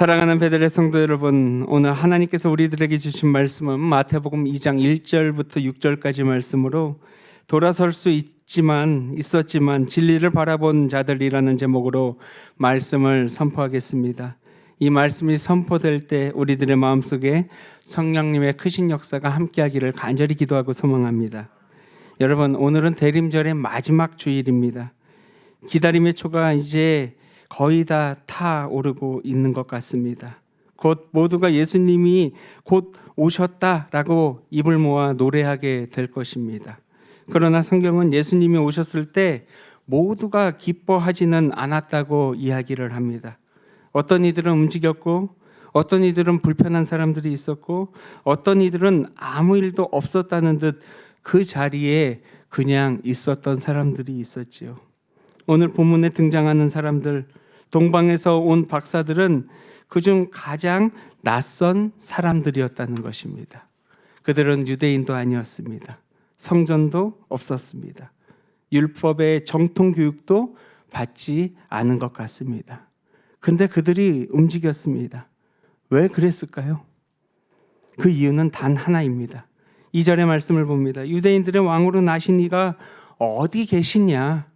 사랑하는 베들레 성도 여러분, 오늘 하나님께서 우리들에게 주신 말씀은 마태복음 2장 1절부터 6절까지 말씀으로 돌아설 수 있었지만 진리를 바라본 자들이라는 제목으로 말씀을 선포하겠습니다. 이 말씀이 선포될 때 우리들의 마음속에 성령님의 크신 역사가 함께하기를 간절히 기도하고 소망합니다. 여러분, 오늘은 대림절의 마지막 주일입니다. 기다림의 초가 이제 거의 다 타오르고 있는 것 같습니다. 곧 모두가 예수님이 곧 오셨다라고 입을 모아 노래하게 될 것입니다. 그러나 성경은 예수님이 오셨을 때 모두가 기뻐하지는 않았다고 이야기를 합니다. 어떤 이들은 움직였고, 어떤 이들은 불편한 사람들이 있었고, 어떤 이들은 아무 일도 없었다는 듯 그 자리에 그냥 있었던 사람들이 있었지요. 오늘 본문에 등장하는 사람들, 동방에서 온 박사들은 그중 가장 낯선 사람들이었다는 것입니다. 그들은 유대인도 아니었습니다. 성전도 없었습니다. 율법의 정통 교육도 받지 않은 것 같습니다. 근데 그들이 움직였습니다. 왜 그랬을까요? 그 이유는 단 하나입니다. 2절의 말씀을 봅니다. 유대인들의 왕으로 나신 이가 어디 계시냐?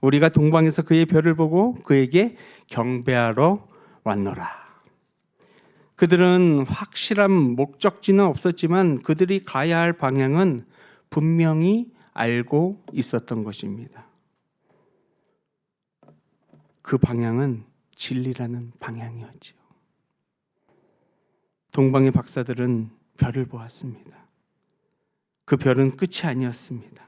우리가 동방에서 그의 별을 보고 그에게 경배하러 왔노라. 그들은 확실한 목적지는 없었지만 그들이 가야 할 방향은 분명히 알고 있었던 것입니다. 그 방향은 진리라는 방향이었지요. 동방의 박사들은 별을 보았습니다. 그 별은 끝이 아니었습니다.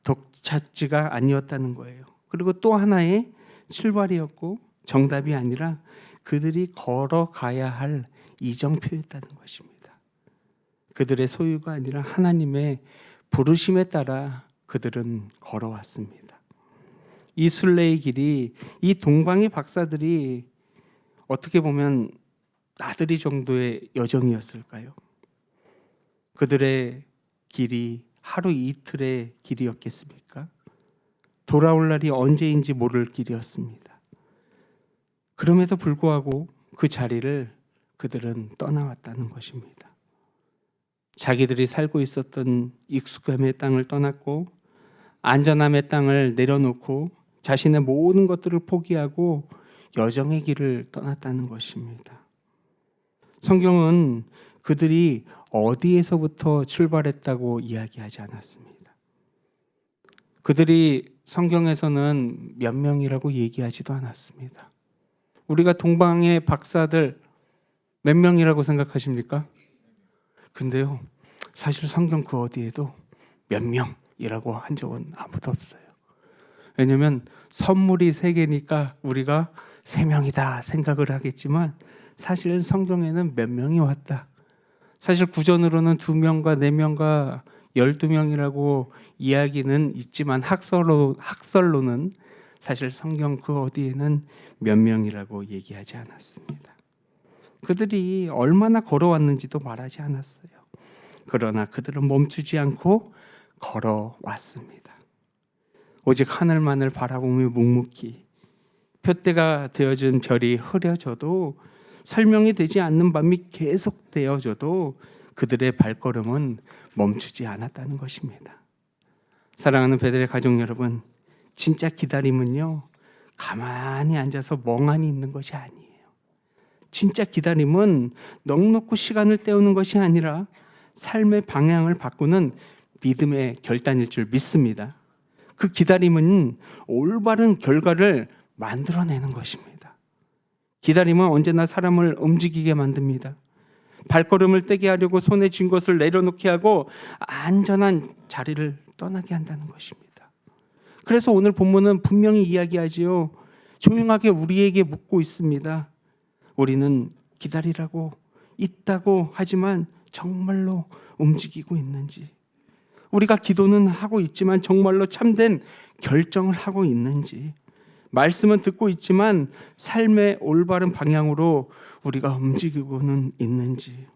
독차지가 아니었다는 거예요. 그리고 또 하나의 출발이었고 정답이 아니라 그들이 걸어가야 할 이정표였다는 것입니다. 그들의 소유가 아니라 하나님의 부르심에 따라 그들은 걸어왔습니다. 이 순례의 길이, 이 동방의 박사들이 어떻게 보면 나들이 정도의 여정이었을까요? 그들의 길이 하루 이틀의 길이었겠습니까? 돌아올 날이 언제인지 모를 길이었습니다. 그럼에도 불구하고 그 자리를 그들은 떠나왔다는 것입니다. 자기들이 살고 있었던 익숙함의 땅을 떠났고 안전함의 땅을 내려놓고 자신의 모든 것들을 포기하고 여정의 길을 떠났다는 것입니다. 성경은 그들이 어디에서부터 출발했다고 이야기하지 않았습니다. 그들이 성경에서는 몇 명이라고 얘기하지도 않았습니다. 우리가 동방의 박사들 몇 명이라고 생각하십니까? 근데요, 사실 성경 그 어디에도 몇 명이라고 한 적은 아무도 없어요. 왜냐하면 선물이 3개니까 우리가 3명이다 생각을 하겠지만 사실 성경에는 몇 명이 왔다. 사실 구전으로는 2명과 4명과 12명이라고 이야기는 있지만 학설로는 사실 성경 그 어디에는 몇 명이라고 얘기하지 않았습니다. 그들이 얼마나 걸어왔는지도 말하지 않았어요. 그러나 그들은 멈추지 않고 걸어왔습니다. 오직 하늘만을 바라보며 묵묵히 표대가 되어준 별이 흐려져도 설명이 되지 않는 밤이 계속 되어져도 그들의 발걸음은 멈추지 않았다는 것입니다. 사랑하는 베들레 가족 여러분, 진짜 기다림은요, 가만히 앉아서 멍하니 있는 것이 아니에요. 진짜 기다림은 넋놓고 시간을 때우는 것이 아니라 삶의 방향을 바꾸는 믿음의 결단일 줄 믿습니다. 그 기다림은 올바른 결과를 만들어내는 것입니다. 기다림은 언제나 사람을 움직이게 만듭니다. 발걸음을 떼게 하려고 손에 쥔 것을 내려놓게 하고 안전한 자리를 떠나게 한다는 것입니다. 그래서 오늘 본문은 분명히 이야기하지요. 조용하게 우리에게 묻고 있습니다. 우리는 기다리라고 있다고 하지만 정말로 움직이고 있는지, 우리가 기도는 하고 있지만 정말로 참된 결정을 하고 있는지, 말씀은 듣고 있지만 삶의 올바른 방향으로 우리가 움직이고는 있는지.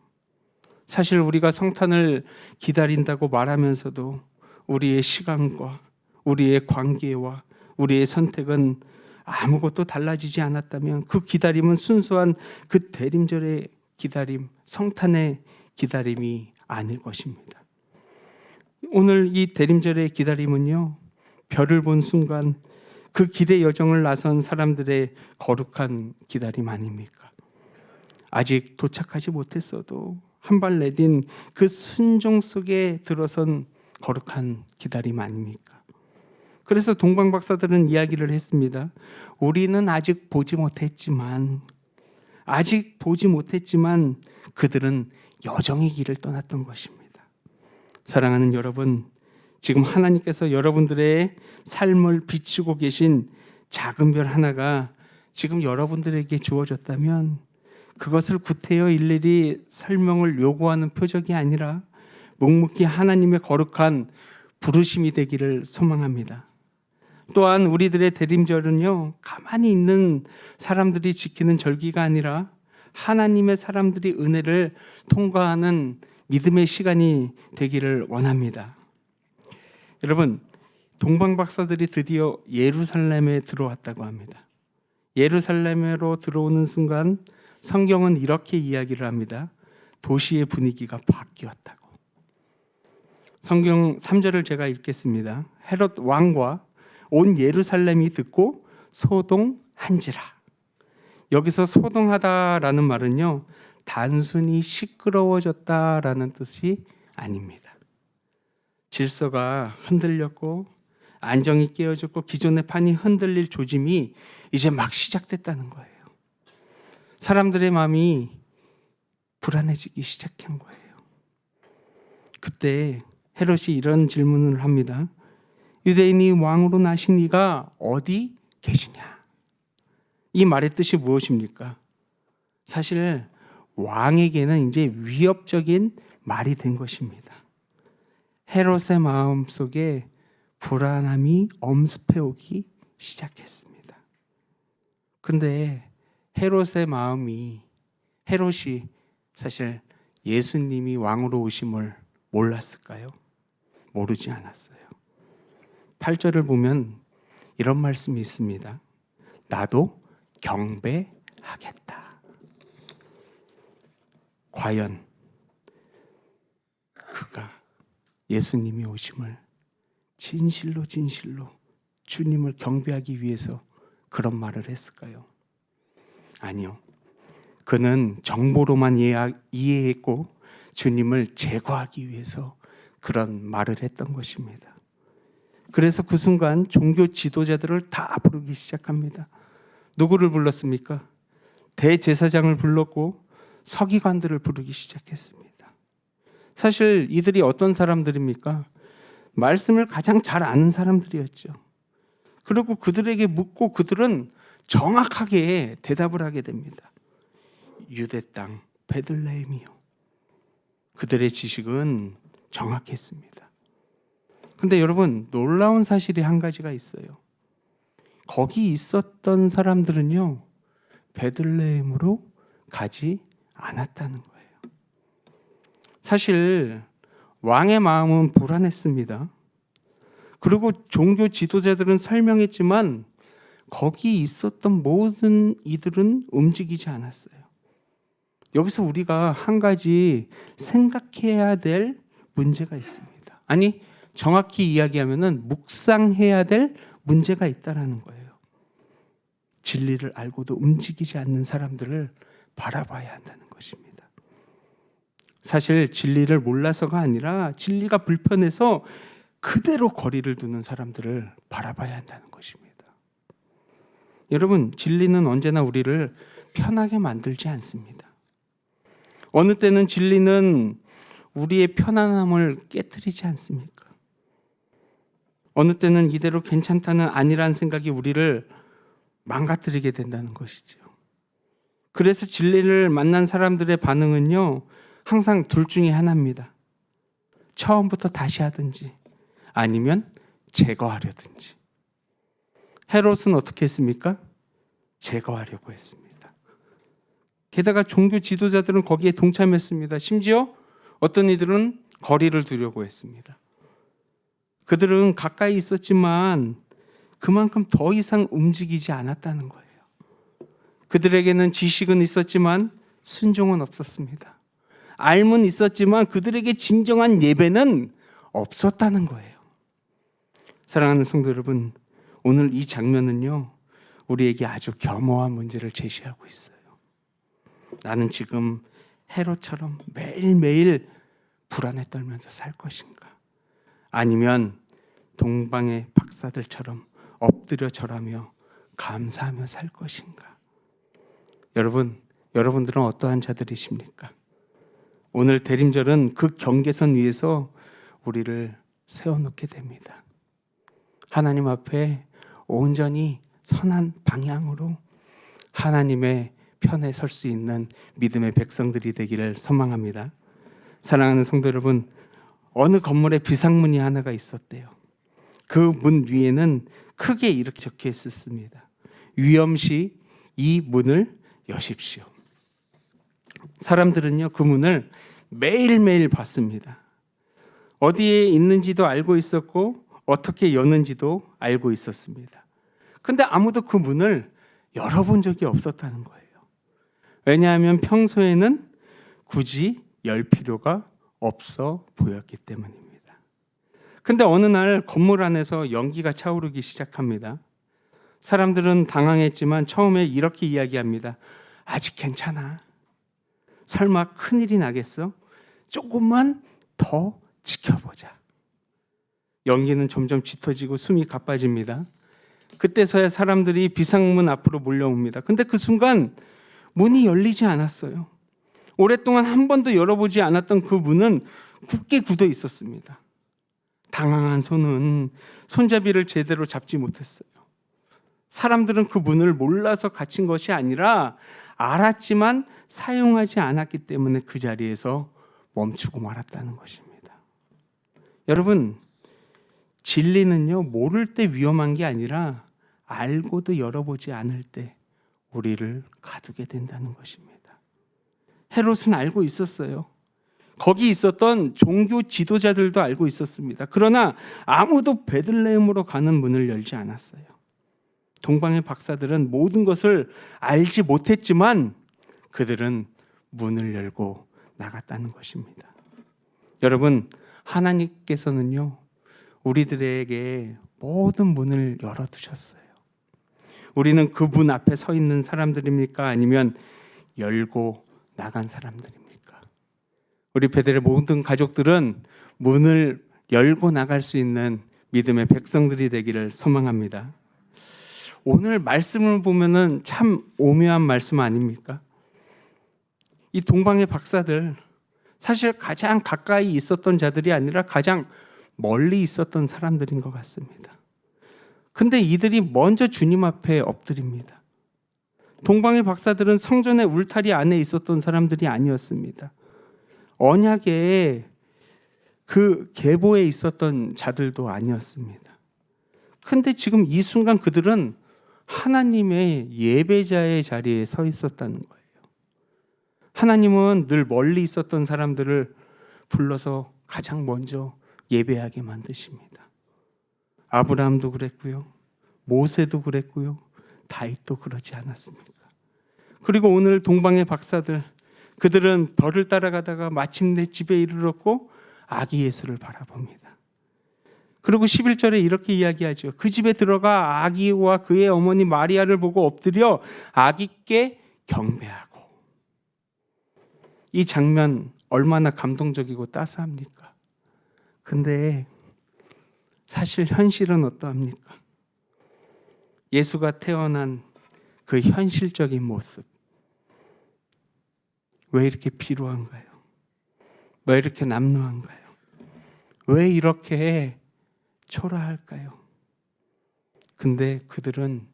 사실 우리가 성탄을 기다린다고 말하면서도 우리의 시간과 우리의 관계와 우리의 선택은 아무것도 달라지지 않았다면 그 기다림은 순수한 그 대림절의 기다림, 성탄의 기다림이 아닐 것입니다. 오늘 이 대림절의 기다림은요, 별을 본 순간 그 길의 여정을 나선 사람들의 거룩한 기다림 아닙니까? 아직 도착하지 못했어도 한 발 내딘 그 순종 속에 들어선 거룩한 기다림 아닙니까? 그래서 동방박사들은 이야기를 했습니다. 우리는 아직 보지 못했지만 그들은 여정의 길을 떠났던 것입니다. 사랑하는 여러분, 지금 하나님께서 여러분들의 삶을 비추고 계신 작은 별 하나가 지금 여러분들에게 주어졌다면 그것을 구태여 일일이 설명을 요구하는 표적이 아니라 묵묵히 하나님의 거룩한 부르심이 되기를 소망합니다. 또한 우리들의 대림절은요, 가만히 있는 사람들이 지키는 절기가 아니라 하나님의 사람들이 은혜를 통과하는 믿음의 시간이 되기를 원합니다. 여러분, 동방박사들이 드디어 예루살렘에 들어왔다고 합니다. 예루살렘으로 들어오는 순간 성경은 이렇게 이야기를 합니다. 도시의 분위기가 바뀌었다고. 성경 3절을 제가 읽겠습니다. 헤롯 왕과 온 예루살렘이 듣고 소동한지라. 여기서 소동하다라는 말은요, 단순히 시끄러워졌다라는 뜻이 아닙니다. 질서가 흔들렸고 안정이 깨어졌고 기존의 판이 흔들릴 조짐이 이제 막 시작됐다는 거예요. 사람들의 마음이 불안해지기 시작한 거예요. 그때 헤롯이 이런 질문을 합니다. 유대인이 왕으로 나신 이가 어디 계시냐? 이 말의 뜻이 무엇입니까? 사실 왕에게는 이제 위협적인 말이 된 것입니다. 헤롯의 마음 속에 불안함이 엄습해오기 시작했습니다. 근데 헤롯이 사실 예수님이 왕으로 오심을 몰랐을까요? 모르지 않았어요. 8절을 보면 이런 말씀이 있습니다. 나도 경배하겠다. 과연 그가 예수님이 오심을 진실로 주님을 경배하기 위해서 그런 말을 했을까요? 아니요. 그는 정보로만 이해했고 주님을 제거하기 위해서 그런 말을 했던 것입니다. 그래서 그 순간 종교 지도자들을 다 부르기 시작합니다. 누구를 불렀습니까? 대제사장을 불렀고 서기관들을 부르기 시작했습니다. 사실 이들이 어떤 사람들입니까? 말씀을 가장 잘 아는 사람들이었죠. 그리고 그들에게 묻고 그들은 정확하게 대답을 하게 됩니다. 유대 땅 베들레헴이요. 그들의 지식은 정확했습니다. 근데 여러분, 놀라운 사실이 한 가지가 있어요. 거기 있었던 사람들은요, 베들레헴으로 가지 않았다는 거예요. 사실 왕의 마음은 불안했습니다. 그리고 종교 지도자들은 설명했지만 거기 있었던 모든 이들은 움직이지 않았어요. 여기서 우리가 한 가지 생각해야 될 문제가 있습니다. 아니, 정확히 이야기하면은 묵상해야 될 문제가 있다라는 거예요. 진리를 알고도 움직이지 않는 사람들을 바라봐야 한다는 것입니다. 사실 진리를 몰라서가 아니라 진리가 불편해서 그대로 거리를 두는 사람들을 바라봐야 한다는 것입니다. 여러분, 진리는 언제나 우리를 편하게 만들지 않습니다. 어느 때는 진리는 우리의 편안함을 깨트리지 않습니까? 어느 때는 이대로 괜찮다는 아니란 생각이 우리를 망가뜨리게 된다는 것이죠. 그래서 진리를 만난 사람들의 반응은요, 항상 둘 중에 하나입니다. 처음부터 다시 하든지 아니면 제거하려든지. 헤롯은 어떻게 했습니까? 제거하려고 했습니다. 게다가 종교 지도자들은 거기에 동참했습니다. 심지어 어떤 이들은 거리를 두려고 했습니다. 그들은 가까이 있었지만 그만큼 더 이상 움직이지 않았다는 거예요. 그들에게는 지식은 있었지만 순종은 없었습니다. 알은 있었지만 그들에게 진정한 예배는 없었다는 거예요. 사랑하는 성도 여러분, 오늘 이 장면은요, 우리에게 아주 겸허한 문제를 제시하고 있어요. 나는 지금 헤롯처럼 매일매일 불안에 떨면서 살 것인가? 아니면 동방의 박사들처럼 엎드려 절하며 감사하며 살 것인가? 여러분들은 어떠한 자들이십니까? 오늘 대림절은 그 경계선 위에서 우리를 세워놓게 됩니다. 하나님 앞에 온전히 선한 방향으로 하나님의 편에 설 수 있는 믿음의 백성들이 되기를 소망합니다. 사랑하는 성도 여러분, 어느 건물에 비상문이 하나가 있었대요. 그 문 위에는 크게 이렇게 적혀 있었습니다. 위험시 이 문을 여십시오. 사람들은요, 그 문을 매일매일 봤습니다. 어디에 있는지도 알고 있었고 어떻게 여는지도 알고 있었습니다. 근데 아무도 그 문을 열어본 적이 없었다는 거예요. 왜냐하면 평소에는 굳이 열 필요가 없어 보였기 때문입니다. 근데 어느 날 건물 안에서 연기가 차오르기 시작합니다. 사람들은 당황했지만 처음에 이렇게 이야기합니다. 아직 괜찮아. 설마 큰일이 나겠어? 조금만 더 지켜보자. 연기는 점점 짙어지고 숨이 가빠집니다. 그때서야 사람들이 비상문 앞으로 몰려옵니다. 근데 그 순간 문이 열리지 않았어요. 오랫동안 한 번도 열어보지 않았던 그 문은 굳게 굳어 있었습니다. 당황한 손은 손잡이를 제대로 잡지 못했어요. 사람들은 그 문을 몰라서 갇힌 것이 아니라 알았지만 사용하지 않았기 때문에 그 자리에서 멈추고 말았다는 것입니다. 여러분, 진리는요, 모를 때 위험한 게 아니라 알고도 열어보지 않을 때 우리를 가두게 된다는 것입니다. 헤롯은 알고 있었어요. 거기 있었던 종교 지도자들도 알고 있었습니다. 그러나 아무도 베들레헴으로 가는 문을 열지 않았어요. 동방의 박사들은 모든 것을 알지 못했지만 그들은 문을 열고 나갔다는 것입니다. 여러분, 하나님께서는요, 우리들에게 모든 문을 열어두셨어요. 우리는 그 문 앞에 서 있는 사람들입니까? 아니면 열고 나간 사람들입니까? 우리 베델의 모든 가족들은 문을 열고 나갈 수 있는 믿음의 백성들이 되기를 소망합니다. 오늘 말씀을 보면은 참 오묘한 말씀 아닙니까? 이 동방의 박사들, 사실 가장 가까이 있었던 자들이 아니라 가장 멀리 있었던 사람들인 것 같습니다. 근데 이들이 먼저 주님 앞에 엎드립니다. 동방의 박사들은 성전의 울타리 안에 있었던 사람들이 아니었습니다. 언약의 그 계보에 있었던 자들도 아니었습니다. 근데 지금 이 순간 그들은 하나님의 예배자의 자리에 서 있었다는 거예요. 하나님은 늘 멀리 있었던 사람들을 불러서 가장 먼저 예배하게 만드십니다. 아브라함도 그랬고요. 모세도 그랬고요. 다윗도 그러지 않았습니까? 그리고 오늘 동방의 박사들, 그들은 벌을 따라가다가 마침내 집에 이르렀고 아기 예수를 바라봅니다. 그리고 11절에 이렇게 이야기하죠. 그 집에 들어가 아기와 그의 어머니 마리아를 보고 엎드려 아기께 경배하고. 이 장면 얼마나 감동적이고 따스합니까? 근데 사실 현실은 어떠합니까? 예수가 태어난 그 현실적인 모습, 왜 이렇게 비루한가요? 왜 이렇게 남루한가요? 왜 이렇게 초라할까요? 근데 그들은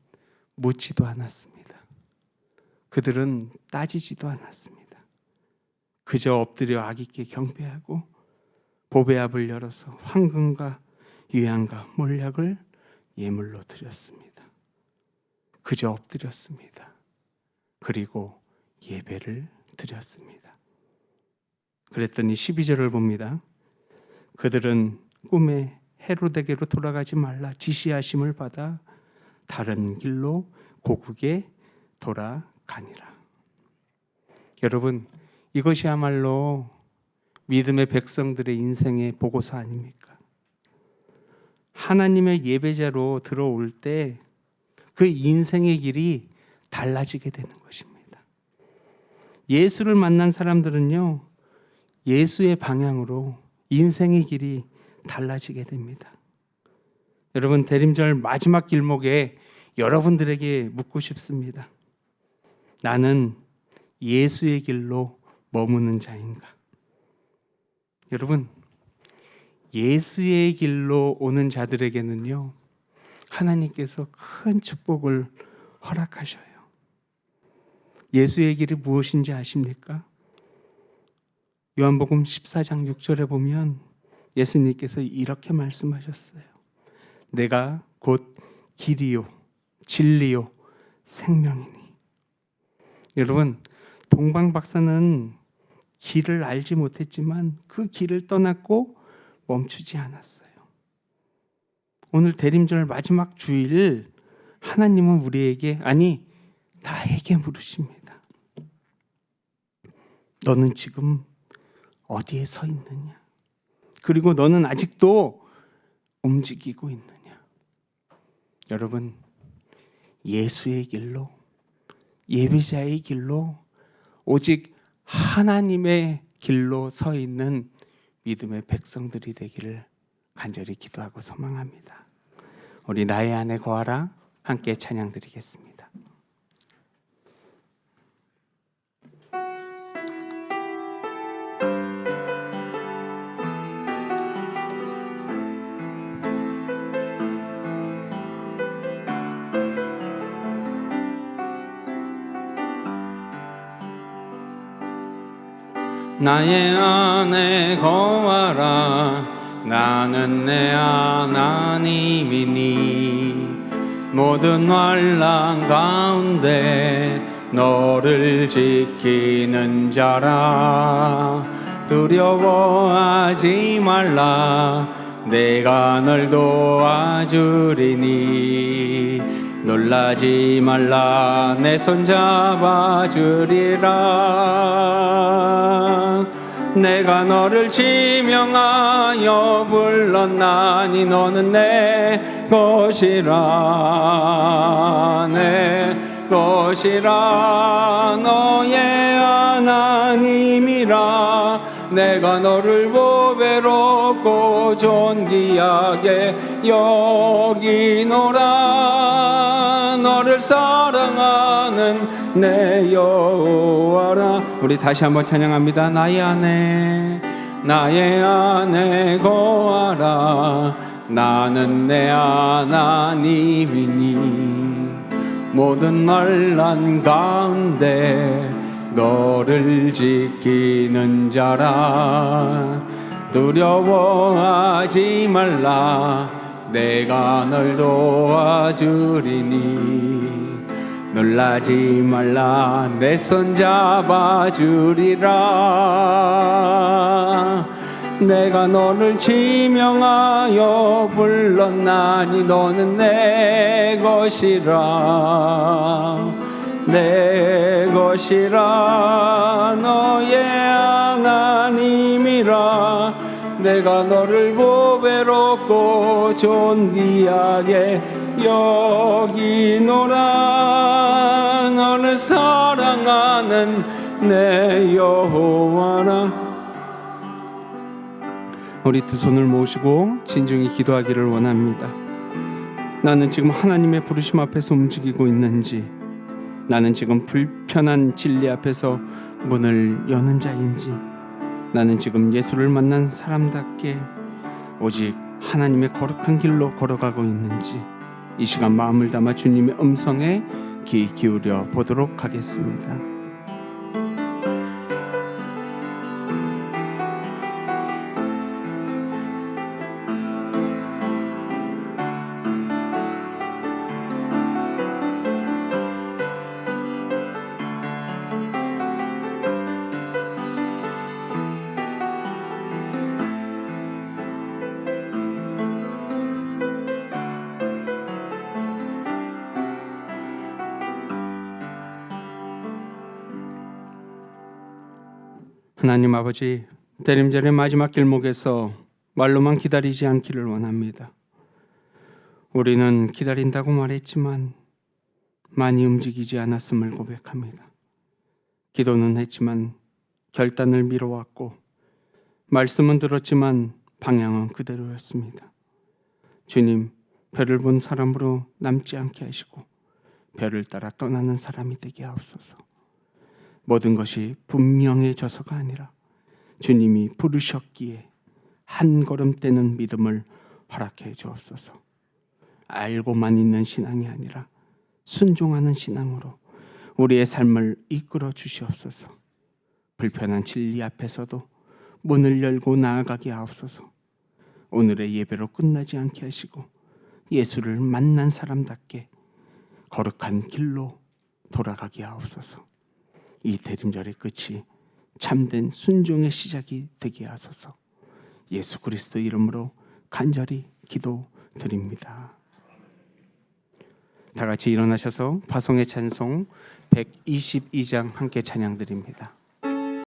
묻지도 않았습니다. 그들은 따지지도 않았습니다. 그저 엎드려 아기께 경배하고 보배압을 열어서 황금과 유향과 몰약을 예물로 드렸습니다. 그저 엎드렸습니다. 그리고 예배를 드렸습니다. 그랬더니 12절을 봅니다. 그들은 꿈에 헤롯에게로 돌아가지 말라 지시하심을 받아 다른 길로 고국에 돌아가니라. 여러분, 이것이야말로 믿음의 백성들의 인생의 보고서 아닙니까? 하나님의 예배자로 들어올 때 그 인생의 길이 달라지게 되는 것입니다. 예수를 만난 사람들은요, 예수의 방향으로 인생의 길이 달라지게 됩니다. 여러분, 대림절 마지막 길목에 여러분들에게 묻고 싶습니다. 나는 예수의 길로 머무는 자인가? 여러분, 예수의 길로 오는 자들에게는요, 하나님께서 큰 축복을 허락하셔요. 예수의 길이 무엇인지 아십니까? 요한복음 14장 6절에 보면 예수님께서 이렇게 말씀하셨어요. 내가 곧 길이요 진리요 생명이니. 여러분, 동방 박사는 길을 알지 못했지만 그 길을 떠났고 멈추지 않았어요. 오늘 대림절 마지막 주일, 하나님은 우리에게, 아니 나에게 물으십니다. 너는 지금 어디에 서 있느냐? 그리고 너는 아직도 움직이고 있느냐? 여러분, 예수의 길로, 예배자의 길로, 오직 하나님의 길로 서 있는 믿음의 백성들이 되기를 간절히 기도하고 소망합니다. 우리 나의 안에 거하라 함께 찬양 드리겠습니다. 나의 안에 거하라 나는 내 하나님이니 모든 환난 가운데 너를 지키는 자라. 두려워하지 말라 내가 널 도와주리니 놀라지 말라 내 손 잡아주리라. 내가 너를 지명하여 불렀나니 너는 내 것이라 내 것이라 너의 하나님이라. 내가 너를 보배롭고 존귀하게 여기노라. 너를 사랑하는 내 여호와라. 우리 다시 한번 찬양합니다. 나의 안에 거하라 나는 내 하나님이니 모든 환난 가운데 너를 지키는 자라. 두려워하지 말라 내가 널 도와주리니 놀라지 말라 내 손 잡아주리라. 내가 너를 지명하여 불렀나니 너는 내 것이라 내 것이라 너의 하나님이라. 내가 너를 보배롭고 존귀하게 여기노라. 너를 사랑하는 내 여호와라. 우리 두 손을 모시고 진중히 기도하기를 원합니다. 나는 지금 하나님의 부르심 앞에서 움직이고 있는지, 나는 지금 불편한 진리 앞에서 문을 여는 자인지, 나는 지금 예수를 만난 사람답게 오직 하나님의 거룩한 길로 걸어가고 있는지, 이 시간 마음을 담아 주님의 음성에 귀 기울여 보도록 하겠습니다. 하나님 아버지, 대림절의 마지막 길목에서 말로만 기다리지 않기를 원합니다. 우리는 기다린다고 말했지만 많이 움직이지 않았음을 고백합니다. 기도는 했지만 결단을 미뤄왔고, 말씀은 들었지만 방향은 그대로였습니다. 주님, 별을 본 사람으로 남지 않게 하시고 별을 따라 떠나는 사람이 되게 하옵소서. 모든 것이 분명해져서가 아니라 주님이 부르셨기에 한 걸음 떼는 믿음을 허락해 주옵소서. 알고만 있는 신앙이 아니라 순종하는 신앙으로 우리의 삶을 이끌어 주시옵소서. 불편한 진리 앞에서도 문을 열고 나아가게 하옵소서. 오늘의 예배로 끝나지 않게 하시고 예수를 만난 사람답게 거룩한 길로 돌아가게 하옵소서. 이 대림절의 끝이 참된 순종의 시작이 되게 하소서. 예수 그리스도 이름으로 간절히 기도드립니다. 다 같이 일어나셔서 파송의 찬송 122장 함께 찬양드립니다.